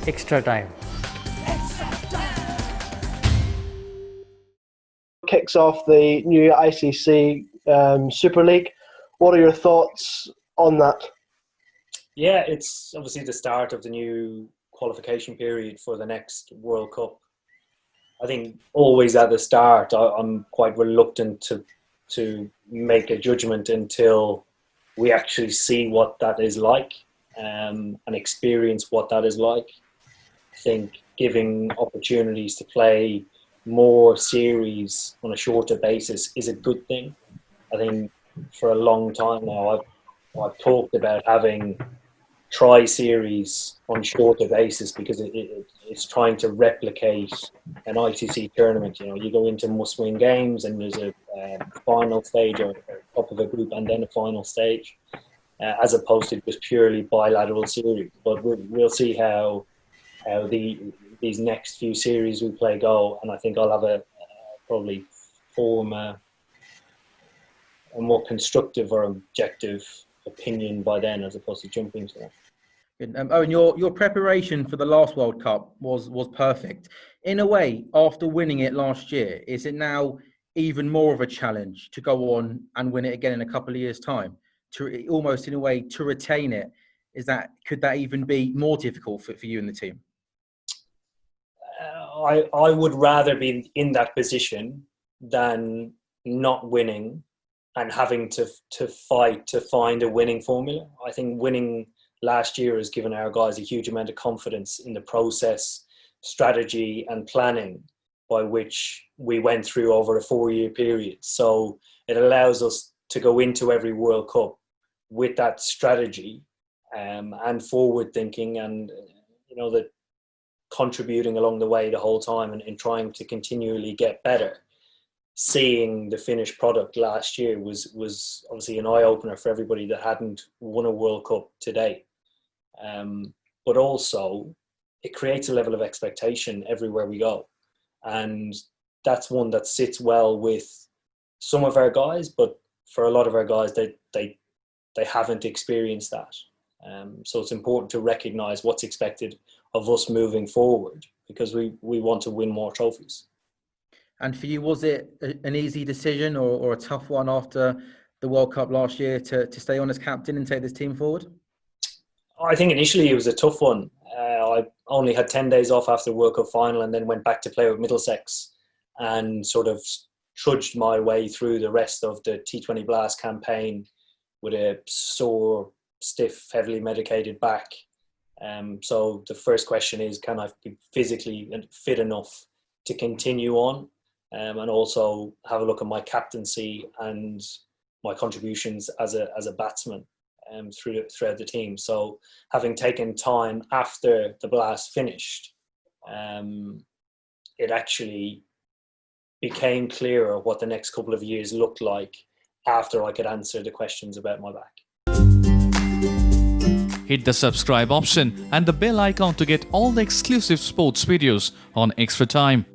Extra time. Kicks off the new ICC Super League. What are your thoughts on that? Yeah, it's obviously the start of the new qualification period for the next World Cup. I think always at the start, I'm quite reluctant to make a judgment until we actually see what that is like and experience what that is like. I think giving opportunities to play more series on a shorter basis is a good thing. I think for a long time now I've talked about having tri-series on shorter basis because it's trying to replicate an ICC tournament. You know, you go into must-win games and there's a final stage or top of a group and then a final stage, as opposed to just purely bilateral series. But we'll see how these next few series we play go, and I think I'll have probably form a more constructive or objective opinion by then, as opposed to jumping to that. Owen, your preparation for the last World Cup was perfect. In a way, after winning it last year, is it now even more of a challenge to go on and win it again in a couple of years' time? To almost in a way to retain it, could that even be more difficult for you and the team? I would rather be in that position than not winning and having to fight to find a winning formula. I think winning last year has given our guys a huge amount of confidence in the process, strategy and planning by which we went through over a 4-year period. So it allows us to go into every World Cup with that strategy and forward thinking and, that contributing along the way the whole time and trying to continually get better. Seeing the finished product last year was obviously an eye-opener for everybody that hadn't won a World Cup to date. But also, it creates a level of expectation everywhere we go. And that's one that sits well with some of our guys, but for a lot of our guys, they haven't experienced that. So it's important to recognise what's expected of us moving forward because we want to win more trophies. And for you, was it an easy decision or a tough one after the World Cup last year to stay on as captain and take this team forward? I think initially it was a tough one. I only had 10 days off after the World Cup final and then went back to play with Middlesex and sort of trudged my way through the rest of the T20 Blast campaign with a sore, stiff, heavily medicated back. So the first question is, can I be physically fit enough to continue on? And also have a look at my captaincy and my contributions as a batsman throughout the team. So having taken time after the Blast finished, it actually became clearer what the next couple of years looked like after I could answer the questions about my back. Hit the subscribe option and the bell icon to get all the exclusive sports videos on Extra Time.